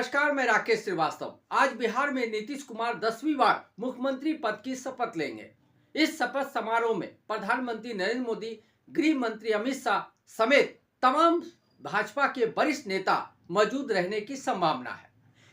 नमस्कार, मैं राकेश श्रीवास्तव। आज बिहार में नीतीश कुमार 10वीं बार मुख्यमंत्री पद की शपथ लेंगे। इस शपथ समारोह में प्रधानमंत्री नरेंद्र मोदी, गृह मंत्री अमित शाह समेत तमाम भाजपा के वरिष्ठ नेता मौजूद रहने की संभावना है।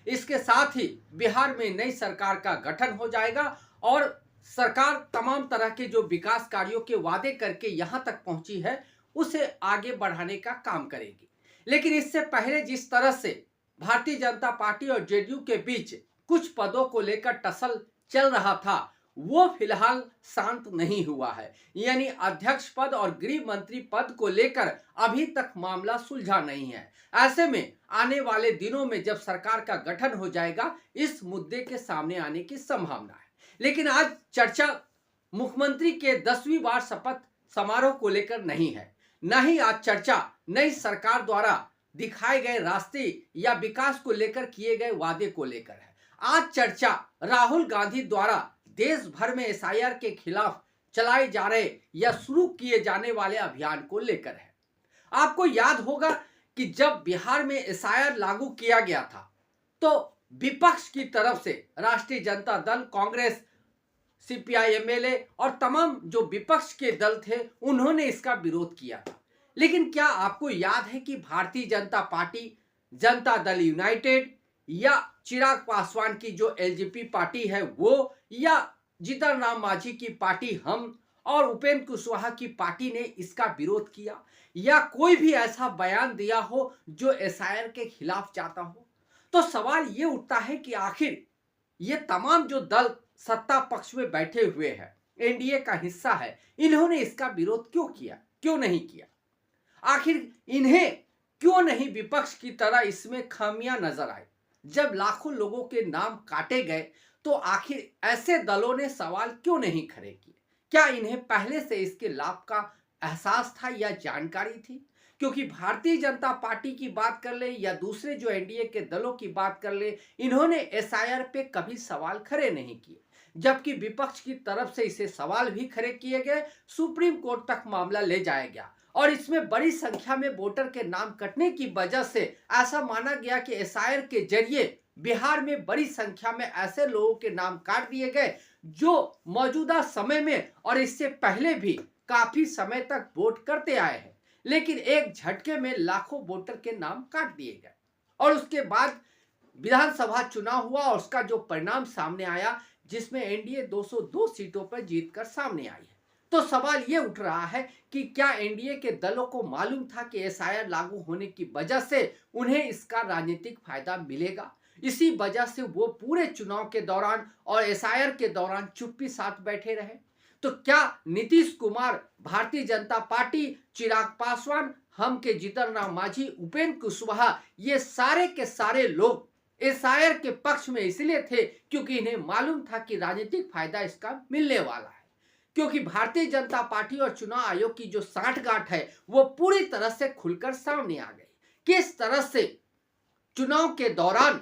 इसके साथ ही बिहार में नई सरकार का गठन हो जाएगा और सरकार तमाम तरह के जो विकास कार्यों के वादे करके यहां तक पहुंची है, उसे आगे बढ़ाने का काम करेगी। लेकिन इससे पहले जिस तरह से भारतीय जनता पार्टी और जेडीयू के बीच कुछ पदों को लेकर टसल चल रहा था, वो फिलहाल शांत नहीं हुआ है। यानी अध्यक्ष पद और गृह मंत्री पद को लेकर अभी तक मामला सुलझा नहीं है। ऐसे में आने वाले दिनों में जब सरकार का गठन हो जाएगा, इस मुद्दे के सामने आने की संभावना है। लेकिन आज चर्चा मुख्यमंत्री के 10वीं बार शपथ समारोह को लेकर नहीं है, न ही आज चर्चा नई सरकार द्वारा दिखाए गए रास्ते या विकास को लेकर किए गए वादे को लेकर है। आज चर्चा राहुल गांधी द्वारा देश भर में एसआईआर के खिलाफ चलाए जा रहे या शुरू किए जाने वाले अभियान को लेकर है। आपको याद होगा कि जब बिहार में एसआईआर लागू किया गया था, तो विपक्ष की तरफ से राष्ट्रीय जनता दल, कांग्रेस, सीपीआई एमएलए और तमाम जो विपक्ष के दल थे, उन्होंने इसका विरोध किया था। लेकिन क्या आपको याद है कि भारतीय जनता पार्टी, जनता दल यूनाइटेड या चिराग पासवान की जो एलजेपी पार्टी है वो, या जीतन राम मांझी की पार्टी हम और उपेंद्र कुशवाहा की पार्टी ने इसका विरोध किया, या कोई भी ऐसा बयान दिया हो जो एसआईआर के खिलाफ जाता हो? तो सवाल ये उठता है कि आखिर ये तमाम जो दल सत्ता पक्ष में बैठे हुए हैं, एनडीए का हिस्सा है, इन्होंने इसका विरोध क्यों किया, क्यों नहीं किया? आखिर इन्हें क्यों नहीं विपक्ष की तरह इसमें खामियां नजर आई? जब लाखों लोगों के नाम काटे गए, तो आखिर ऐसे दलों ने सवाल क्यों नहीं खड़े किए? क्या इन्हें पहले से इसके लाभ का एहसास था या जानकारी थी? क्योंकि भारतीय जनता पार्टी की बात कर ले या दूसरे जो एनडीए के दलों की बात कर ले, इन्होंने एसआईआर पे कभी सवाल खड़े नहीं किए, जबकि विपक्ष की तरफ से इसे सवाल भी खड़े किए गए। सुप्रीम कोर्ट तक मामला ले जाया गया और इसमें बड़ी संख्या में वोटर के नाम कटने की वजह से ऐसा माना गया कि एसआईआर के जरिए बिहार में बड़ी संख्या में ऐसे लोगों के नाम काट दिए गए जो मौजूदा समय में और इससे पहले भी काफी समय तक वोट करते आए हैं, लेकिन एक झटके में लाखों वोटर के नाम काट दिए गए। और उसके बाद विधानसभा चुनाव हुआ और उसका जो परिणाम सामने आया, जिसमें एनडीए 202 सीटों पर जीतकर सामने आई है। तो सवाल ये उठ रहा है कि क्या एनडीए के दलों को मालूम था कि एसआईआर लागू होने की वजह से उन्हें इसका राजनीतिक फायदा मिलेगा? इसी वजह से वो पूरे चुनाव के दौरान और एसआईआर के दौरान चुप्पी साथ बैठे रहे। तो क्या नीतीश कुमार, भारतीय जनता पार्टी, चिराग पासवान, हम के जीतन राम मांझी, उपेंद्र कुशवाहा, ये सारे के सारे लोग एसआईआर के पक्ष में इसलिए थे क्योंकि इन्हें मालूम था कि राजनीतिक फायदा इसका मिलने वाला है? क्योंकि भारतीय जनता पार्टी और चुनाव आयोग की जो साठगांठ है वो पूरी तरह से खुलकर सामने आ गई। किस तरह से चुनाव के दौरान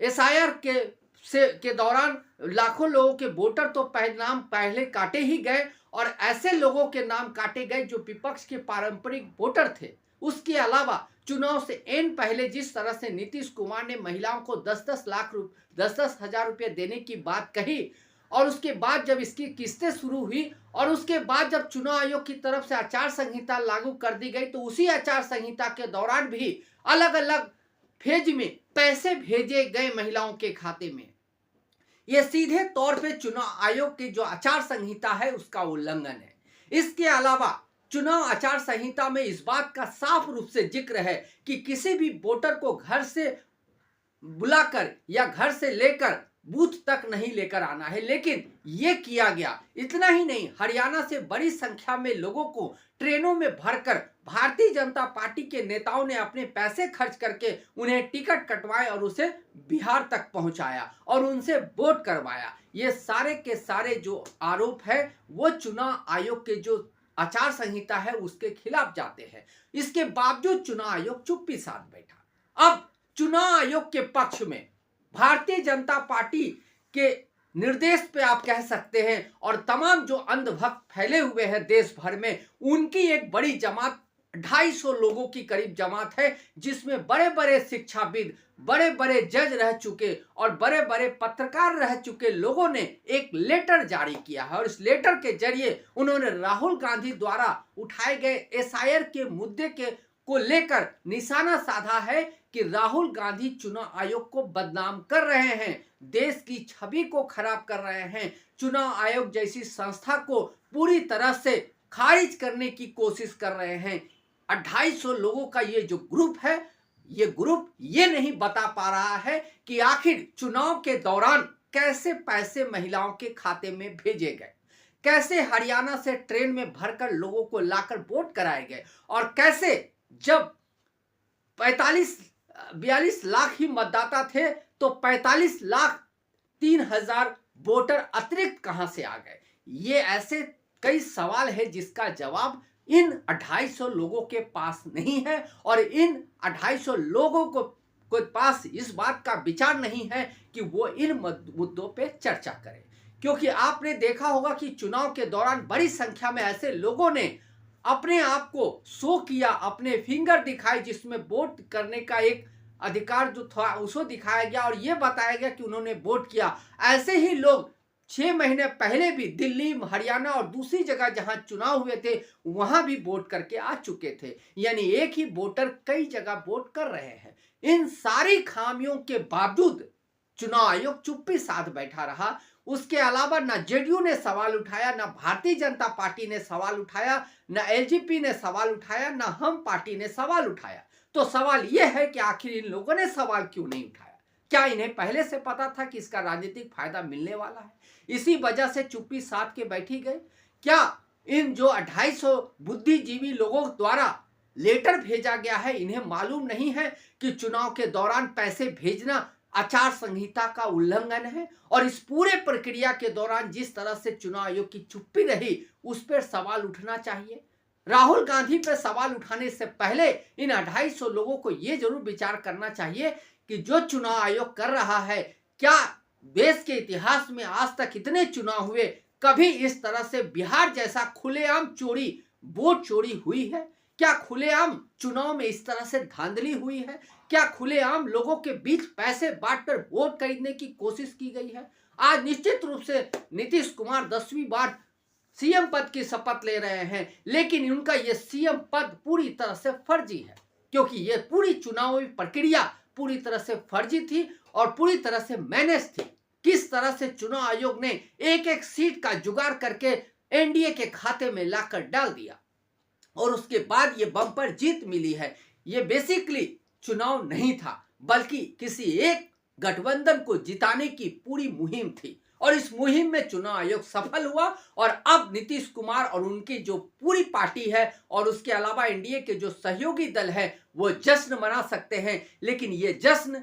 एसआईआर के दौरान लाखों लोगों के वोटर तो नाम पहले काटे ही गए और ऐसे लोगों के नाम काटे गए जो विपक्ष के पारंपरिक वोटर थे। उसके अलावा चुनाव से एन पहले जिस तरह से नीतीश कुमार ने महिलाओं को 10-10 हजार रुपये देने की बात कही, और उसके बाद जब इसकी किस्तें शुरू हुई और उसके बाद जब चुनाव आयोग की तरफ से आचार संहिता लागू कर दी गई, तो उसी आचार संहिता के दौरान भी अलग अलग फेज में पैसे भेजे गए महिलाओं के खाते में। यह सीधे तौर पे चुनाव आयोग की जो आचार संहिता है उसका उल्लंघन है। इसके अलावा चुनाव आचार संहिता में इस बात का साफ रूप से जिक्र है कि किसी भी वोटर को घर से बुलाकर या घर से लेकर बूथ तक नहीं लेकर आना है, लेकिन यह किया गया। इतना ही नहीं, हरियाणा से बड़ी संख्या में लोगों को ट्रेनों में भरकर भारतीय जनता पार्टी के नेताओं ने अपने पैसे खर्च करके उन्हें टिकट कटवाए और उसे बिहार तक पहुंचाया और उनसे वोट करवाया। ये सारे के सारे जो आरोप है वो चुनाव आयोग के जो आचार संहिता है उसके खिलाफ जाते हैं। इसके बावजूद चुनाव आयोग चुप्पी साध बैठा। अब चुनाव आयोग के पक्ष में भारतीय जनता पार्टी के निर्देश पे आप कह सकते हैं और तमाम जो अंधभक्त फैले हुए हैं देश भर में, उनकी एक बड़ी जमात 250 लोगों की करीब जमात है, जिसमें बड़े बड़े शिक्षाविद, बड़े बड़े जज रह चुके और बड़े बड़े पत्रकार रह चुके लोगों ने एक लेटर जारी किया है। और इस लेटर के जरिए उन्होंने राहुल गांधी द्वारा उठाए गए एसआईआर के मुद्दे के को लेकर निशाना साधा है कि राहुल गांधी चुनाव आयोग को बदनाम कर रहे हैं, देश की छवि को खराब कर रहे हैं, चुनाव आयोग जैसी संस्था को पूरी तरह से खारिज करने की कोशिश कर रहे हैं। 250 लोगों का ये जो ग्रुप है, ये ग्रुप ये नहीं बता पा रहा है कि आखिर चुनाव के दौरान कैसे पैसे महिलाओं के खाते में भेजे गए, कैसे हरियाणा से ट्रेन में भरकर लोगों को लाकर वोट कराए गए, और कैसे जब 42 लाख ही मतदाता थे तो 45,03,000 वोटर अतिरिक्त कहां से आ गए। ये ऐसे कई सवाल है जिसका जवाब इन 250 लोगों के पास नहीं है, और इन 250 लोगों को पास इस बात का विचार नहीं है कि वो इन मुद्दों पे चर्चा करें। क्योंकि आपने देखा होगा कि चुनाव के दौरान बड़ी संख्या में ऐसे लोगों ने अपने आप को शो किया, अपने फिंगर दिखाए, जिसमें वोट करने का एक अधिकार जो था उसको दिखाया गया और ये बताया गया कि उन्होंने वोट किया। ऐसे ही लोग 6 महीने पहले भी दिल्ली, हरियाणा और दूसरी जगह जहां चुनाव हुए थे वहां भी वोट करके आ चुके थे। यानी एक ही वोटर कई जगह वोट कर रहे हैं। इन सारी खामियों के बावजूद चुनाव आयोग चुप्पी साध बैठा रहा। उसके अलावा ना जेडीयू ने सवाल उठाया, ना भारतीय जनता पार्टी ने सवाल उठाया, ना एलजेपी ने सवाल उठाया, ना हम पार्टी ने सवाल उठाया। तो सवाल यह है कि आखिर इन लोगों ने सवाल क्यों नहीं उठाया? क्या इन्हें पहले से पता था कि इसका राजनीतिक फायदा मिलने वाला है, इसी वजह से चुप्पी साध के बैठी गए? क्या इन जो 250 बुद्धिजीवी लोगों द्वारा लेटर भेजा गया है, इन्हें मालूम नहीं है कि चुनाव के दौरान पैसे भेजना आचार संहिता का उल्लंघन है? और इस पूरे प्रक्रिया के दौरान जिस तरह से चुनाव आयोग की चुप्पी रही, उस पर सवाल उठना चाहिए। राहुल गांधी पर सवाल उठाने से पहले इन 250 लोगों को यह जरूर विचार करना चाहिए कि जो चुनाव आयोग कर रहा है, क्या देश के इतिहास में आज तक इतने चुनाव हुए, कभी इस तरह से बिहार जैसा खुलेआम चोरी, वोट चोरी हुई है? क्या खुलेआम चुनाव में इस तरह से धांधली हुई है? क्या खुलेआम लोगों के बीच पैसे बांटकर वोट खरीदने की कोशिश की गई है? आज निश्चित रूप से नीतीश कुमार 10वीं बार सीएम पद की शपथ ले रहे हैं, लेकिन उनका यह सीएम पद पूरी तरह से फर्जी है, क्योंकि यह पूरी चुनावी प्रक्रिया पूरी तरह से फर्जी थी और पूरी तरह से मैनेज थी। किस तरह से चुनाव आयोग ने एक एक सीट का जुगाड़ करके एनडीए के खाते में लाकर डाल दिया और उसके बाद ये बम्पर जीत मिली है। ये बेसिकली चुनाव नहीं था, बल्कि किसी एक गठबंधन को जिताने की पूरी मुहिम थी, और इस मुहिम में चुनाव आयोग सफल हुआ। और अब नीतीश कुमार और उनकी जो पूरी पार्टी है और उसके अलावा एनडीए के जो सहयोगी दल है वो जश्न मना सकते हैं, लेकिन ये जश्न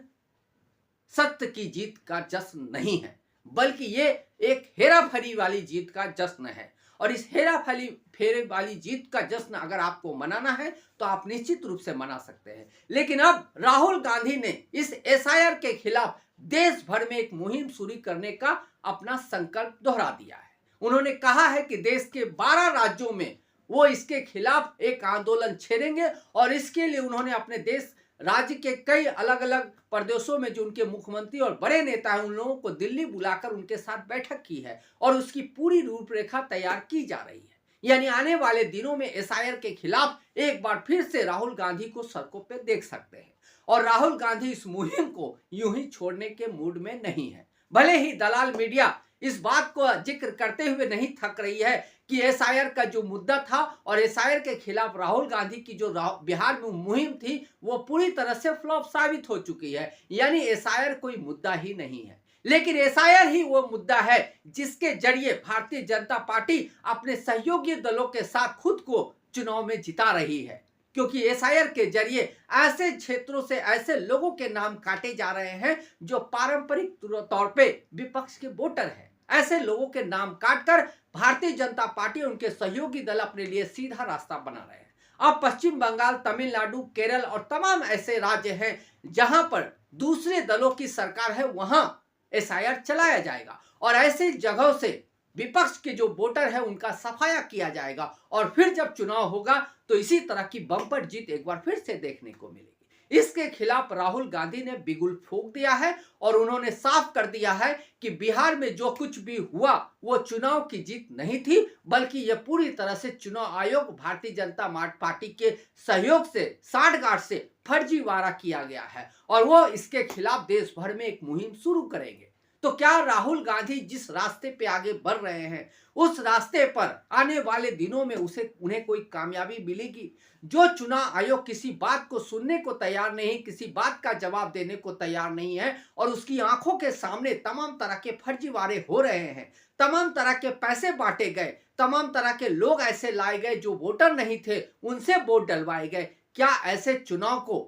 सत्य की जीत का जश्न नहीं है, बल्कि ये एक हेराफेरी वाली जीत का जश्न है। और इस फेरे वाली जीत का जश्न अगर आपको मनाना है तो आप निश्चित रूप से मना सकते हैं। लेकिन अब राहुल गांधी ने इस एसआईआर के खिलाफ देश भर में एक मुहिम शुरू करने का अपना संकल्प दोहरा दिया है। उन्होंने कहा है कि देश के 12 राज्यों में वो इसके खिलाफ एक आंदोलन छेड़ेंगे, और इसके लिए उन्होंने अपने देश राज्य के कई अलग अलग प्रदेशों में जो उनके मुख्यमंत्री और बड़े नेता हैं उन लोगों को दिल्ली बुलाकर उनके साथ बैठक की है और उसकी पूरी रूपरेखा तैयार की जा रही है। यानी आने वाले दिनों में एसआईआर के खिलाफ एक बार फिर से राहुल गांधी को सड़कों पे देख सकते हैं, और राहुल गांधी इस मुहिम को यूं ही छोड़ने के मूड में नहीं है। भले ही दलाल मीडिया इस बात को जिक्र करते हुए नहीं थक रही है कि एसआईआर का जो मुद्दा था और एसआईआर के खिलाफ राहुल गांधी की जो बिहार में मुहिम थी वो पूरी तरह से फ्लॉप साबित हो चुकी है। यानी एसआईआर कोई मुद्दा ही नहीं है, लेकिन एसआईआर ही वो मुद्दा है जिसके जरिए भारतीय जनता पार्टी अपने सहयोगी दलों के साथ खुद को चुनाव में जिता रही है। क्योंकि एसआईआर के जरिए ऐसे क्षेत्रों से ऐसे लोगों के नाम काटे जा रहे हैं जो पारंपरिक तौर पे विपक्ष के वोटर हैं। ऐसे लोगों के नाम काटकर भारतीय जनता पार्टी और उनके सहयोगी दल अपने लिए सीधा रास्ता बना रहे हैं। अब पश्चिम बंगाल, तमिलनाडु, केरल और तमाम ऐसे राज्य हैं जहां पर दूसरे दलों की सरकार है, वहां एसआईआर चलाया जाएगा और ऐसे जगहों से विपक्ष के जो वोटर है उनका सफाया किया जाएगा। और फिर जब चुनाव होगा तो इसी तरह की बम्पर जीत एक बार फिर से देखने को मिलेगी। इसके खिलाफ राहुल गांधी ने बिगुल फूंक दिया है और उन्होंने साफ कर दिया है कि बिहार में जो कुछ भी हुआ वो चुनाव की जीत नहीं थी, बल्कि यह पूरी तरह से चुनाव आयोग भारतीय जनता पार्टी के सहयोग से सांठगांठ से फर्जीवाड़ा किया गया है और वो इसके खिलाफ देश भर में एक मुहिम शुरू करेंगे। तो क्या राहुल गांधी जिस रास्ते पे आगे बढ़ रहे हैं उस रास्ते पर आने वाले दिनों में उन्हें कोई कामयाबी मिलेगी? जो चुनाव आयोग किसी बात को सुनने को तैयार नहीं, किसी बात का जवाब देने को तैयार नहीं है और उसकी आंखों के सामने तमाम तरह के फर्जीवाड़े हो रहे हैं, तमाम तरह के पैसे बांटे गए, तमाम तरह के लोग ऐसे लाए गए जो वोटर नहीं थे, उनसे वोट डलवाए गए, क्या ऐसे चुनाव को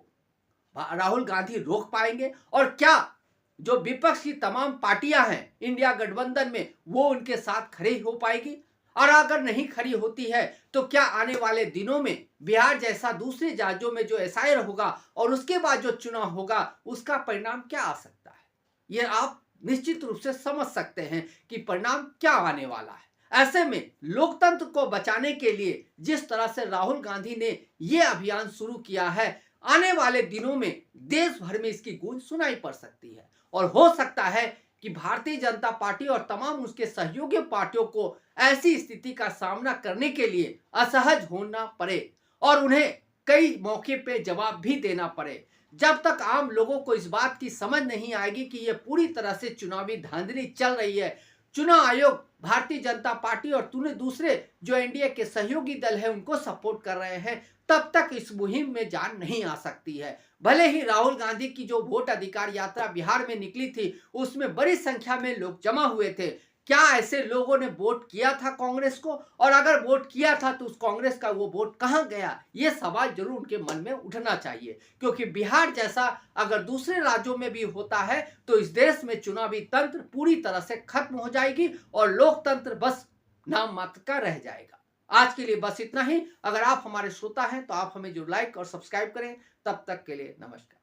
राहुल गांधी रोक पाएंगे? और क्या जो विपक्ष की तमाम पार्टियां हैं इंडिया गठबंधन में वो उनके साथ खड़ी हो पाएगी? और अगर नहीं खड़ी होती है तो क्या आने वाले दिनों में बिहार जैसा दूसरे राज्यों में जो एसआईआर होगा और उसके बाद जो चुनाव होगा उसका परिणाम क्या आ सकता है? ये आप निश्चित रूप से समझ सकते हैं कि परिणाम क्या आने वाला है। ऐसे में लोकतंत्र को बचाने के लिए जिस तरह से राहुल गांधी ने यह अभियान शुरू किया है, आने वाले दिनों में देश भर में इसकी गूंज सुनाई पड़ सकती है और हो सकता है कि भारतीय जनता पार्टी और तमाम उसके सहयोगी पार्टियों को ऐसी स्थिति का सामना करने के लिए असहज होना पड़े और उन्हें कई मौके पे जवाब भी देना पड़े। जब तक आम लोगों को इस बात की समझ नहीं आएगी कि यह पूरी तरह से चुनावी धांधली चल रही है, चुनाव आयोग भारतीय जनता पार्टी और दूसरे जो एनडीए के सहयोगी दल है उनको सपोर्ट कर रहे हैं, तब तक इस मुहिम में जान नहीं आ सकती है। भले ही राहुल गांधी की जो वोट अधिकार यात्रा बिहार में निकली थी उसमें बड़ी संख्या में लोग जमा हुए थे, क्या ऐसे लोगों ने वोट किया था कांग्रेस को? और अगर वोट किया था तो उस कांग्रेस का वो वोट कहां गया? ये सवाल जरूर उनके मन में उठना चाहिए, क्योंकि बिहार जैसा अगर दूसरे राज्यों में भी होता है तो इस देश में चुनावी तंत्र पूरी तरह से खत्म हो जाएगी और लोकतंत्र बस नाम मात्र का रह जाएगा। आज के लिए बस इतना ही। अगर आप हमारे श्रोता हैं तो आप हमें जो लाइक और सब्सक्राइब करें। तब तक के लिए नमस्कार।